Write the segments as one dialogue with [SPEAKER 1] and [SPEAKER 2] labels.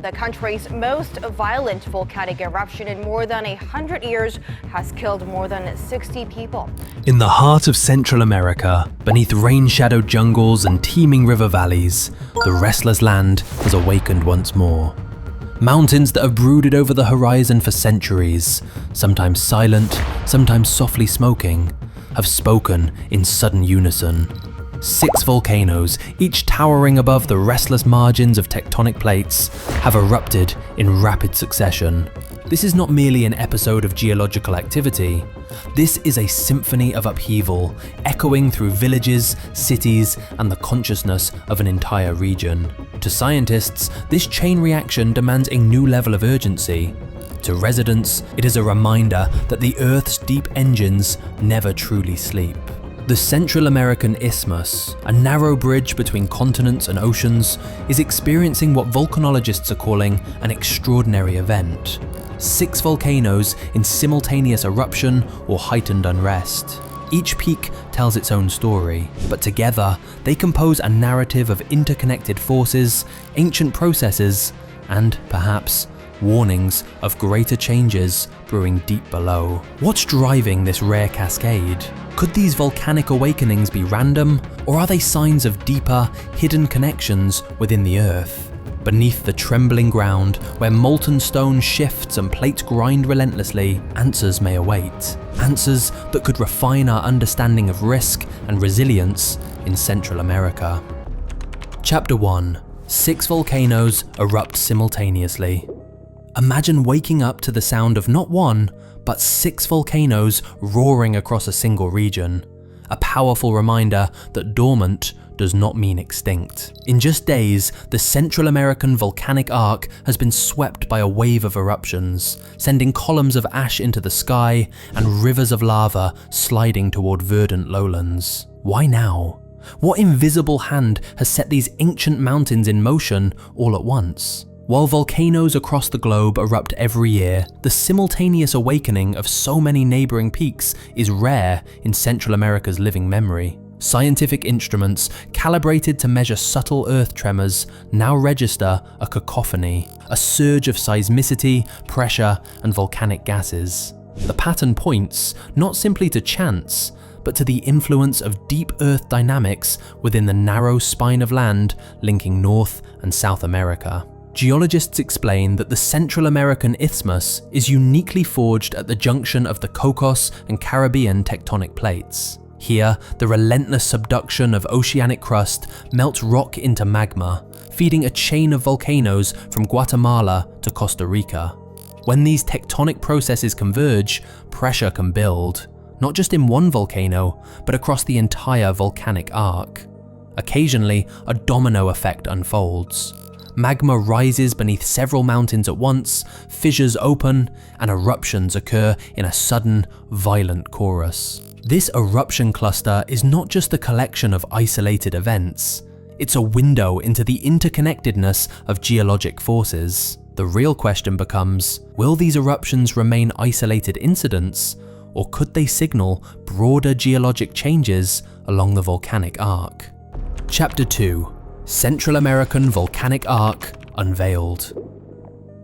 [SPEAKER 1] The country's most violent volcanic eruption in more than 100 years has killed more than 60 people.
[SPEAKER 2] In the heart of Central America, beneath rain-shadowed jungles and teeming river valleys, the restless land has awakened once more. Mountains that have brooded over the horizon for centuries, sometimes silent, sometimes softly smoking, have spoken in sudden unison. 6 volcanoes, each towering above the restless margins of tectonic plates, have erupted in rapid succession. This is not merely an episode of geological activity. This is a symphony of upheaval, echoing through villages, cities, and the consciousness of an entire region. To scientists, this chain reaction demands a new level of urgency. To residents, it is a reminder that the Earth's deep engines never truly sleep. The Central American Isthmus, a narrow bridge between continents and oceans, is experiencing what volcanologists are calling an extraordinary event. 6 volcanoes in simultaneous eruption or heightened unrest. Each peak tells its own story, but together they compose a narrative of interconnected forces, ancient processes, and perhaps warnings of greater changes brewing deep below. What's driving this rare cascade? Could these volcanic awakenings be random, or are they signs of deeper, hidden connections within the Earth? Beneath the trembling ground, where molten stone shifts and plates grind relentlessly, answers may await. Answers that could refine our understanding of risk and resilience in Central America. Chapter 1. 6 volcanoes erupt simultaneously. Imagine waking up to the sound of not 1, but 6 volcanoes roaring across a single region. A powerful reminder that dormant does not mean extinct. In just days, the Central American Volcanic Arc has been swept by a wave of eruptions, sending columns of ash into the sky and rivers of lava sliding toward verdant lowlands. Why now? What invisible hand has set these ancient mountains in motion all at once? While volcanoes across the globe erupt every year, the simultaneous awakening of so many neighbouring peaks is rare in Central America's living memory. Scientific instruments calibrated to measure subtle earth tremors now register a cacophony, a surge of seismicity, pressure, and volcanic gases. The pattern points not simply to chance, but to the influence of deep earth dynamics within the narrow spine of land linking North and South America. Geologists explain that the Central American Isthmus is uniquely forged at the junction of the Cocos and Caribbean tectonic plates. Here, the relentless subduction of oceanic crust melts rock into magma, feeding a chain of volcanoes from Guatemala to Costa Rica. When these tectonic processes converge, pressure can build, not just in one volcano, but across the entire volcanic arc. Occasionally, a domino effect unfolds. Magma rises beneath several mountains at once, fissures open, and eruptions occur in a sudden, violent chorus. This eruption cluster is not just a collection of isolated events. It's a window into the interconnectedness of geologic forces. The real question becomes, will these eruptions remain isolated incidents, or could they signal broader geologic changes along the volcanic arc? Chapter 2. Central American Volcanic Arc Unveiled.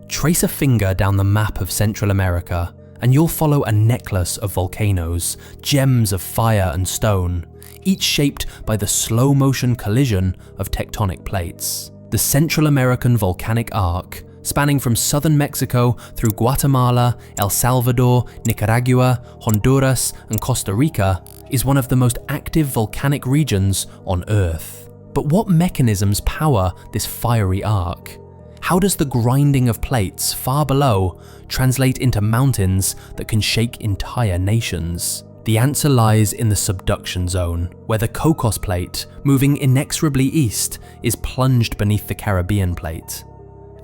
[SPEAKER 2] Trace a finger down the map of Central America, and you'll follow a necklace of volcanoes, gems of fire and stone, each shaped by the slow-motion collision of tectonic plates. The Central American Volcanic Arc, spanning from southern Mexico through Guatemala, El Salvador, Nicaragua, Honduras, and Costa Rica, is one of the most active volcanic regions on Earth. But what mechanisms power this fiery arc? How does the grinding of plates far below translate into mountains that can shake entire nations? The answer lies in the subduction zone, where the Cocos Plate, moving inexorably east, is plunged beneath the Caribbean plate.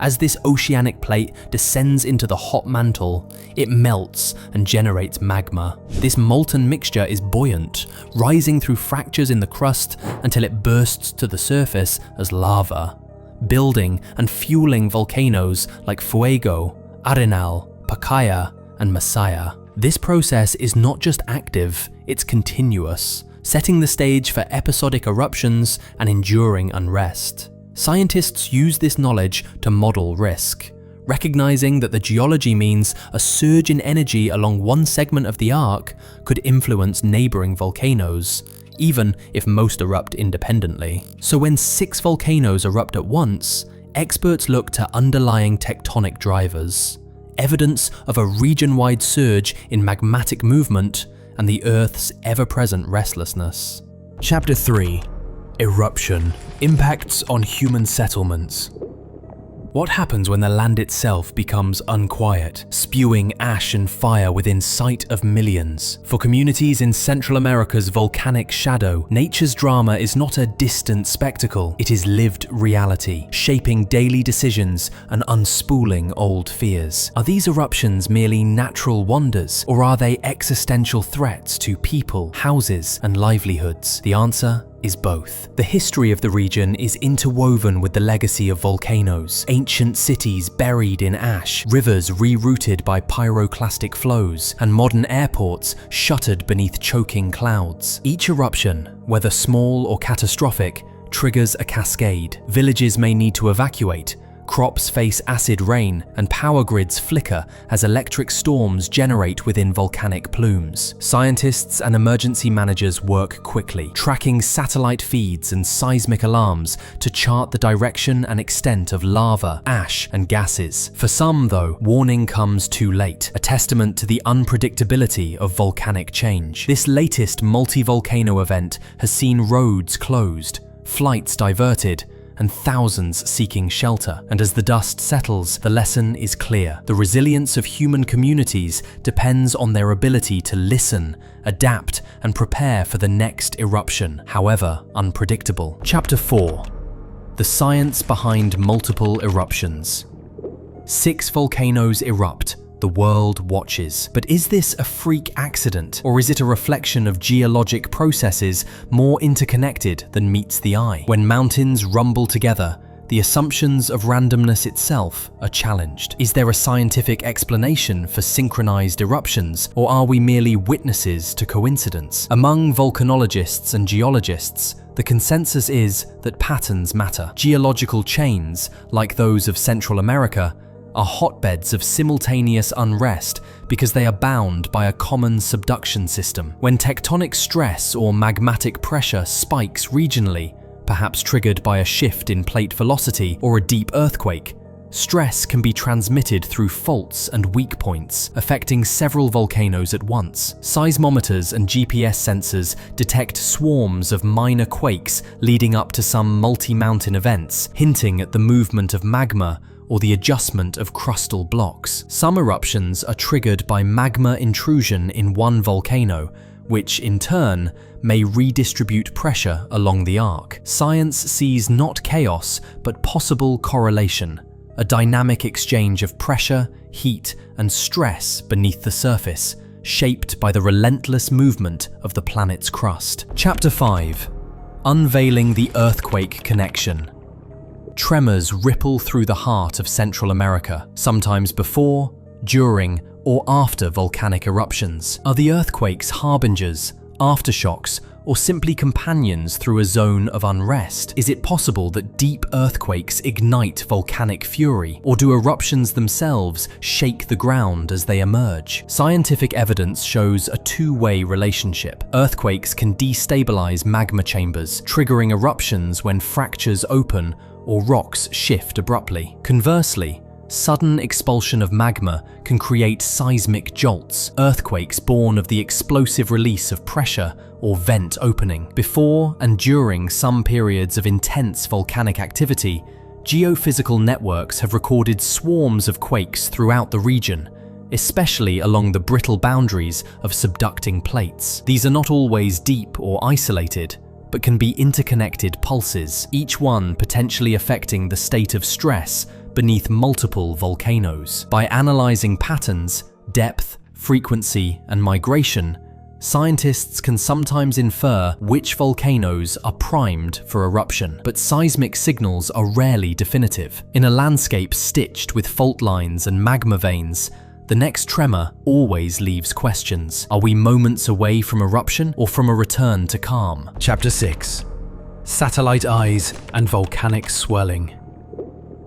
[SPEAKER 2] As this oceanic plate descends into the hot mantle, it melts and generates magma. This molten mixture is buoyant, rising through fractures in the crust until it bursts to the surface as lava, building and fueling volcanoes like Fuego, Arenal, Pacaya, and Masaya. This process is not just active, it's continuous, setting the stage for episodic eruptions and enduring unrest. Scientists use this knowledge to model risk, recognizing that the geology means a surge in energy along one segment of the arc could influence neighboring volcanoes, even if most erupt independently. So when 6 volcanoes erupt at once, experts look to underlying tectonic drivers, evidence of a region-wide surge in magmatic movement and the Earth's ever-present restlessness. Chapter 3: Eruption. Impacts on human settlements. What happens when the land itself becomes unquiet, spewing ash and fire within sight of millions? For communities in Central America's volcanic shadow, nature's drama is not a distant spectacle, it is lived reality, shaping daily decisions and unspooling old fears. Are these eruptions merely natural wonders, or are they existential threats to people, houses, and livelihoods? The answer is both. The history of the region is interwoven with the legacy of volcanoes, ancient cities buried in ash, rivers rerouted by pyroclastic flows, and modern airports shuttered beneath choking clouds. Each eruption, whether small or catastrophic, triggers a cascade. Villages may need to evacuate, crops face acid rain, and power grids flicker as electric storms generate within volcanic plumes. Scientists and emergency managers work quickly, tracking satellite feeds and seismic alarms to chart the direction and extent of lava, ash, and gases. For some, though, warning comes too late, a testament to the unpredictability of volcanic change. This latest multi-volcano event has seen roads closed, flights diverted, and thousands seeking shelter. And as the dust settles, the lesson is clear. The resilience of human communities depends on their ability to listen, adapt, and prepare for the next eruption, however unpredictable. Chapter 4: The science behind multiple eruptions. 6 volcanoes erupt. The world watches. But is this a freak accident, or is it a reflection of geologic processes more interconnected than meets the eye? When mountains rumble together, the assumptions of randomness itself are challenged. Is there a scientific explanation for synchronized eruptions, or are we merely witnesses to coincidence? Among volcanologists and geologists, the consensus is that patterns matter. Geological chains, like those of Central America, are hotbeds of simultaneous unrest because they are bound by a common subduction system. When tectonic stress or magmatic pressure spikes regionally, perhaps triggered by a shift in plate velocity or a deep earthquake, stress can be transmitted through faults and weak points, affecting several volcanoes at once. Seismometers and GPS sensors detect swarms of minor quakes leading up to some multi-mountain events, hinting at the movement of magma or the adjustment of crustal blocks. Some eruptions are triggered by magma intrusion in one volcano, which in turn may redistribute pressure along the arc. Science sees not chaos, but possible correlation, a dynamic exchange of pressure, heat, and stress beneath the surface, shaped by the relentless movement of the planet's crust. Chapter 5: Unveiling the earthquake connection. Tremors ripple through the heart of Central America, sometimes before, during, or after volcanic eruptions. Are the earthquakes harbingers, aftershocks, or simply companions through a zone of unrest? Is it possible that deep earthquakes ignite volcanic fury, or do eruptions themselves shake the ground as they emerge? Scientific evidence shows a two-way relationship. Earthquakes can destabilize magma chambers, triggering eruptions when fractures open or rocks shift abruptly. Conversely, sudden expulsion of magma can create seismic jolts, earthquakes born of the explosive release of pressure or vent opening. Before and during some periods of intense volcanic activity, geophysical networks have recorded swarms of quakes throughout the region, especially along the brittle boundaries of subducting plates. These are not always deep or isolated, but can be interconnected pulses, each one potentially affecting the state of stress beneath multiple volcanoes. By analyzing patterns, depth, frequency, and migration, scientists can sometimes infer which volcanoes are primed for eruption, but seismic signals are rarely definitive. In a landscape stitched with fault lines and magma veins, the next tremor always leaves questions. Are we moments away from eruption or from a return to calm? Chapter 6: Satellite eyes and volcanic swelling.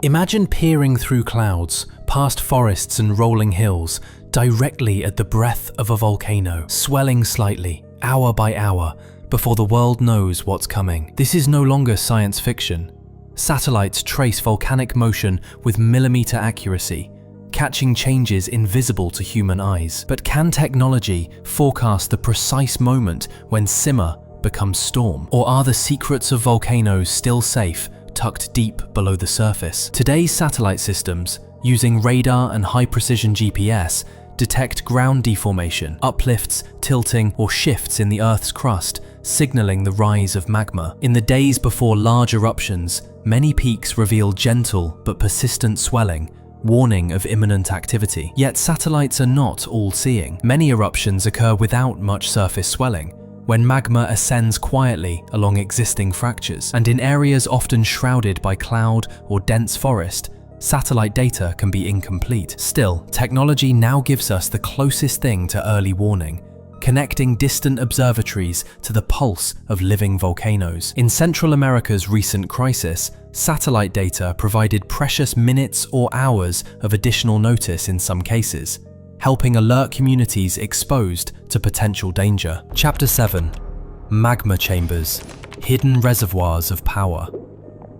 [SPEAKER 2] Imagine peering through clouds, past forests and rolling hills, directly at the breath of a volcano, swelling slightly, hour by hour, before the world knows what's coming. This is no longer science fiction. Satellites trace volcanic motion with millimeter accuracy, catching changes invisible to human eyes. But can technology forecast the precise moment when simmer becomes storm? Or are the secrets of volcanoes still safe, tucked deep below the surface? Today's satellite systems, using radar and high-precision GPS, detect ground deformation, uplifts, tilting, or shifts in the Earth's crust, signaling the rise of magma. In the days before large eruptions, many peaks reveal gentle but persistent swelling, warning of imminent activity. Yet satellites are not all-seeing. Many eruptions occur without much surface swelling, when magma ascends quietly along existing fractures. And in areas often shrouded by cloud or dense forest, satellite data can be incomplete. Still, technology now gives us the closest thing to early warning, connecting distant observatories to the pulse of living volcanoes. In Central America's recent crisis, satellite data provided precious minutes or hours of additional notice in some cases, helping alert communities exposed to potential danger. Chapter 7. Magma chambers, hidden reservoirs of power.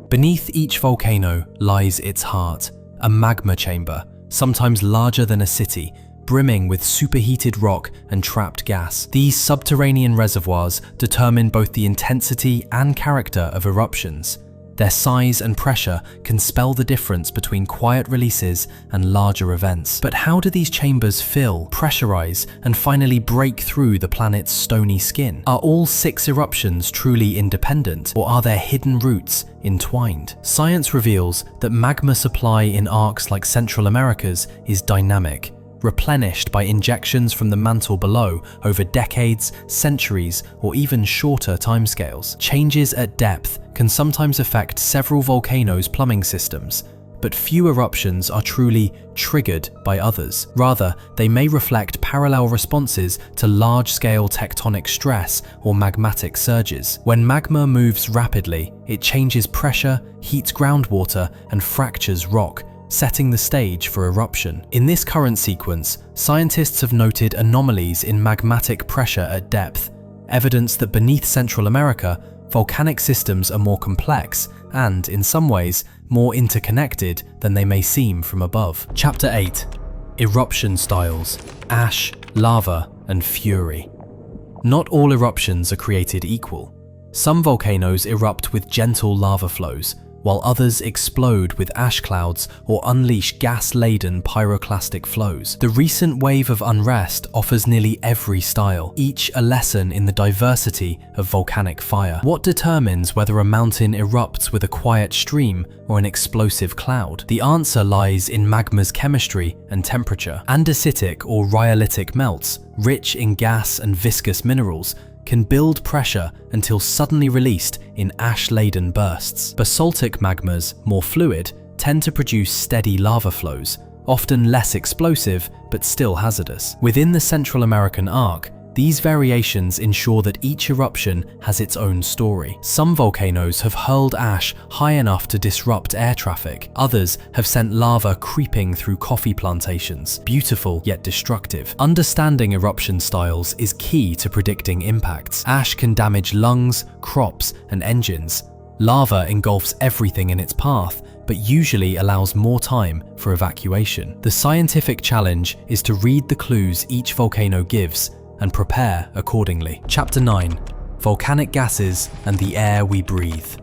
[SPEAKER 2] Beneath each volcano lies its heart, a magma chamber, sometimes larger than a city, brimming with superheated rock and trapped gas. These subterranean reservoirs determine both the intensity and character of eruptions. Their size and pressure can spell the difference between quiet releases and larger events. But how do these chambers fill, pressurize, and finally break through the planet's stony skin? Are all 6 eruptions truly independent, or are their hidden roots entwined? Science reveals that magma supply in arcs like Central America's is dynamic, replenished by injections from the mantle below over decades, centuries, or even shorter timescales. Changes at depth can sometimes affect several volcanoes' plumbing systems, but few eruptions are truly triggered by others. Rather, they may reflect parallel responses to large-scale tectonic stress or magmatic surges. When magma moves rapidly, it changes pressure, heats groundwater, and fractures rock, setting the stage for eruption. In this current sequence, scientists have noted anomalies in magmatic pressure at depth, evidence that beneath Central America, volcanic systems are more complex and, in some ways, more interconnected than they may seem from above. Chapter 8. Eruption styles, ash, lava, and fury. Not all eruptions are created equal. Some volcanoes erupt with gentle lava flows, while others explode with ash clouds or unleash gas-laden pyroclastic flows. The recent wave of unrest offers nearly every style, each a lesson in the diversity of volcanic fire. What determines whether a mountain erupts with a quiet stream or an explosive cloud? The answer lies in magma's chemistry and temperature. Andesitic or rhyolitic melts, rich in gas and viscous minerals, can build pressure until suddenly released in ash-laden bursts. Basaltic magmas, more fluid, tend to produce steady lava flows, often less explosive but still hazardous. Within the Central American Arc, these variations ensure that each eruption has its own story. Some volcanoes have hurled ash high enough to disrupt air traffic. Others have sent lava creeping through coffee plantations, beautiful yet destructive. Understanding eruption styles is key to predicting impacts. Ash can damage lungs, crops, and engines. Lava engulfs everything in its path, but usually allows more time for evacuation. The scientific challenge is to read the clues each volcano gives and prepare accordingly. Chapter 9. Volcanic gases and the air we breathe.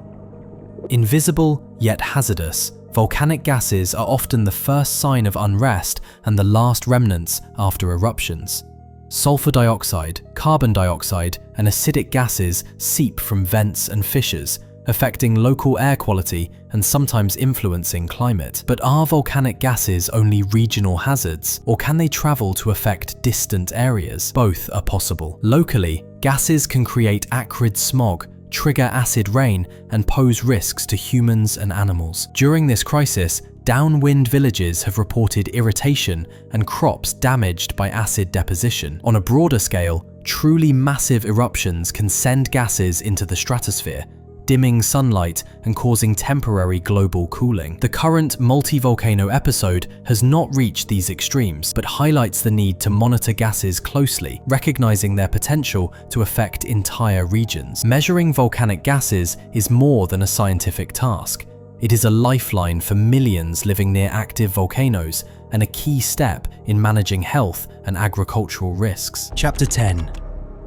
[SPEAKER 2] Invisible yet hazardous, volcanic gases are often the first sign of unrest and the last remnants after eruptions. Sulfur dioxide, carbon dioxide, and acidic gases seep from vents and fissures, affecting local air quality and sometimes influencing climate. But are volcanic gases only regional hazards, or can they travel to affect distant areas? Both are possible. Locally, gases can create acrid smog, trigger acid rain, and pose risks to humans and animals. During this crisis, downwind villages have reported irritation and crops damaged by acid deposition. On a broader scale, truly massive eruptions can send gases into the stratosphere, dimming sunlight and causing temporary global cooling. The current multi-volcano episode has not reached these extremes, but highlights the need to monitor gases closely, recognizing their potential to affect entire regions. Measuring volcanic gases is more than a scientific task. It is a lifeline for millions living near active volcanoes and a key step in managing health and agricultural risks. Chapter 10.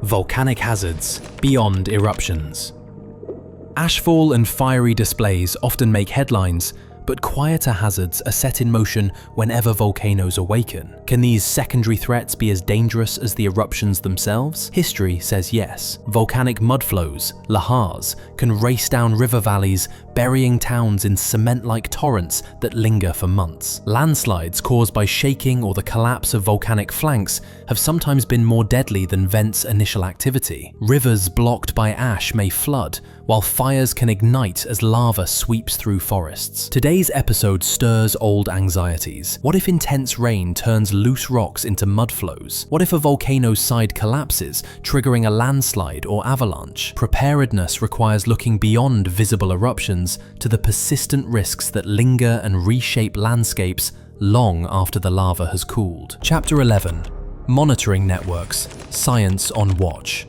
[SPEAKER 2] Volcanic hazards beyond eruptions. Ashfall and fiery displays often make headlines, but quieter hazards are set in motion whenever volcanoes awaken. Can these secondary threats be as dangerous as the eruptions themselves? History says yes. Volcanic mudflows, lahars, can race down river valleys, burying towns in cement-like torrents that linger for months. Landslides caused by shaking or the collapse of volcanic flanks have sometimes been more deadly than vents' initial activity. Rivers blocked by ash may flood, while fires can ignite as lava sweeps through forests. Today's episode stirs old anxieties. What if intense rain turns loose rocks into mudflows? What if a volcano's side collapses, triggering a landslide or avalanche? Preparedness requires looking beyond visible eruptions to the persistent risks that linger and reshape landscapes long after the lava has cooled. Chapter 11. Monitoring networks. Science on watch.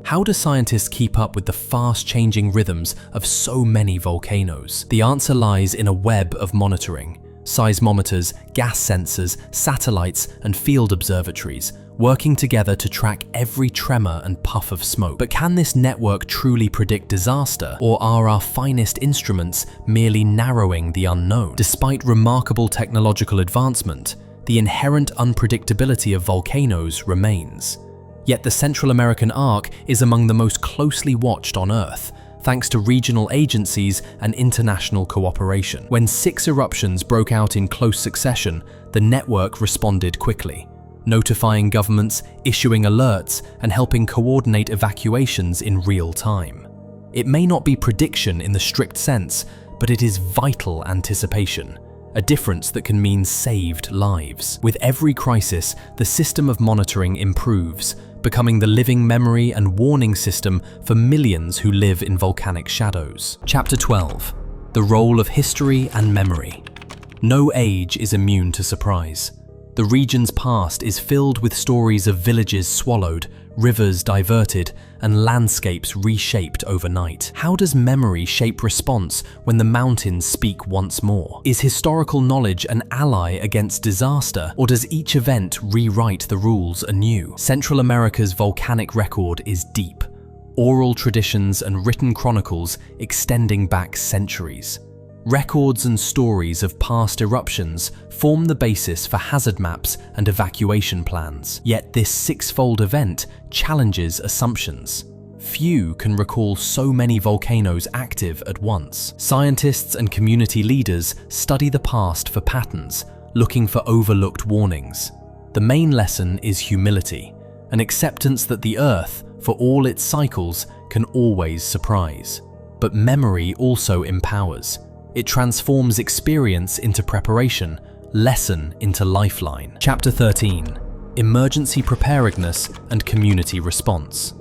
[SPEAKER 2] How do scientists keep up with the fast-changing rhythms of so many volcanoes? The answer lies in a web of monitoring. Seismometers, gas sensors, satellites, and field observatories, working together to track every tremor and puff of smoke. But can this network truly predict disaster, or are our finest instruments merely narrowing the unknown? Despite remarkable technological advancement, the inherent unpredictability of volcanoes remains. Yet the Central American Arc is among the most closely watched on Earth, thanks to regional agencies and international cooperation. When 6 eruptions broke out in close succession, the network responded quickly, notifying governments, issuing alerts, and helping coordinate evacuations in real time. It may not be prediction in the strict sense, but it is vital anticipation, a difference that can mean saved lives. With every crisis, the system of monitoring improves, becoming the living memory and warning system for millions who live in volcanic shadows. Chapter 12. The role of history and memory. No age is immune to surprise. The region's past is filled with stories of villages swallowed, rivers diverted, and landscapes reshaped overnight. How does memory shape response when the mountains speak once more? Is historical knowledge an ally against disaster, or does each event rewrite the rules anew? Central America's volcanic record is deep. Oral traditions and written chronicles extending back centuries. Records and stories of past eruptions form the basis for hazard maps and evacuation plans. Yet this 6-fold event challenges assumptions. Few can recall so many volcanoes active at once. Scientists and community leaders study the past for patterns, looking for overlooked warnings. The main lesson is humility, an acceptance that the Earth, for all its cycles, can always surprise. But memory also empowers. It transforms experience into preparation, lesson into lifeline. Chapter 13. Emergency preparedness and community response.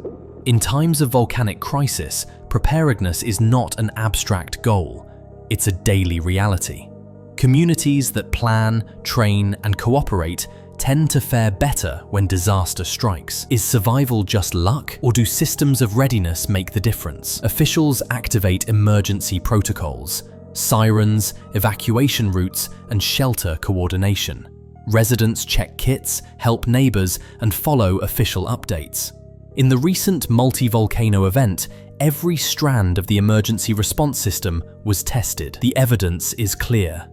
[SPEAKER 2] In times of volcanic crisis, preparedness is not an abstract goal. It's a daily reality. Communities that plan, train, and cooperate tend to fare better when disaster strikes. Is survival just luck, or do systems of readiness make the difference? Officials activate emergency protocols, sirens, evacuation routes, and shelter coordination. Residents check kits, help neighbors, and follow official updates. In the recent multi-volcano event, every strand of the emergency response system was tested. The evidence is clear.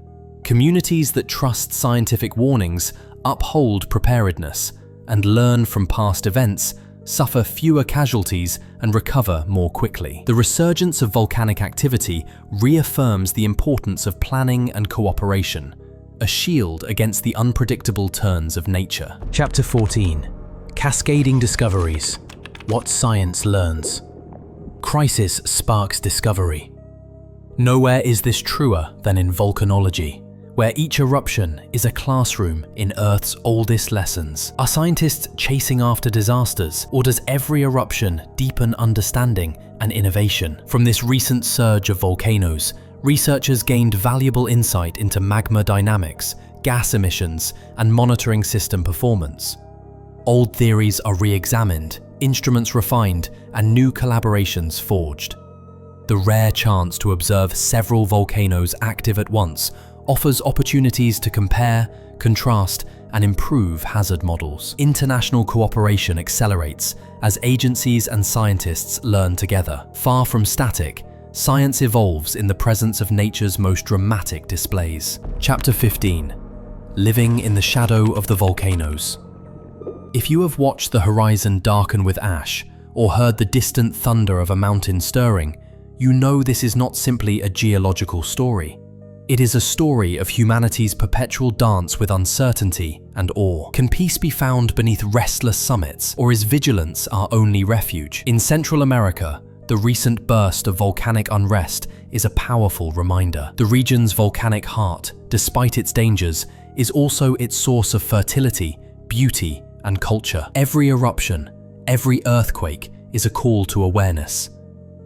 [SPEAKER 2] Communities that trust scientific warnings, uphold preparedness, and learn from past events suffer fewer casualties and recover more quickly. The resurgence of volcanic activity reaffirms the importance of planning and cooperation, a shield against the unpredictable turns of nature. Chapter 14. Cascading discoveries. What science learns. Crisis sparks discovery. Nowhere is this truer than in volcanology, where each eruption is a classroom in Earth's oldest lessons. Are scientists chasing after disasters, or does every eruption deepen understanding and innovation? From this recent surge of volcanoes, researchers gained valuable insight into magma dynamics, gas emissions, and monitoring system performance. Old theories are re-examined, instruments refined, and new collaborations forged. The rare chance to observe several volcanoes active at once offers opportunities to compare, contrast, and improve hazard models. International cooperation accelerates as agencies and scientists learn together. Far from static, science evolves in the presence of nature's most dramatic displays. Chapter 15. Living in the shadow of the volcanoes. If you have watched the horizon darken with ash, or heard the distant thunder of a mountain stirring, you know this is not simply a geological story. It is a story of humanity's perpetual dance with uncertainty and awe. Can peace be found beneath restless summits, or is vigilance our only refuge? In Central America, the recent burst of volcanic unrest is a powerful reminder. The region's volcanic heart, despite its dangers, is also its source of fertility, beauty, and culture. Every eruption, every earthquake is a call to awareness.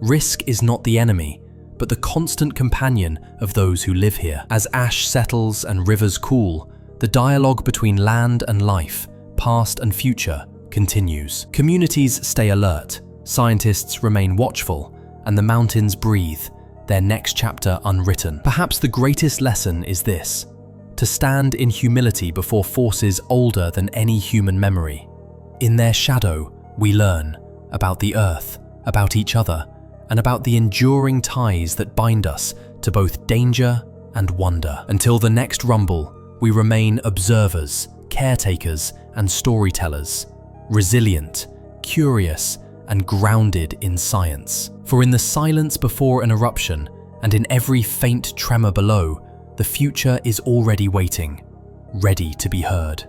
[SPEAKER 2] Risk is not the enemy, but the constant companion of those who live here. As ash settles and rivers cool, the dialogue between land and life, past and future, continues. Communities stay alert, scientists remain watchful, and the mountains breathe, their next chapter unwritten. Perhaps the greatest lesson is this: to stand in humility before forces older than any human memory. In their shadow, we learn about the earth, about each other, and about the enduring ties that bind us to both danger and wonder. Until the next rumble, we remain observers, caretakers, and storytellers, resilient, curious, and grounded in science. For in the silence before an eruption, and in every faint tremor below, the future is already waiting, ready to be heard.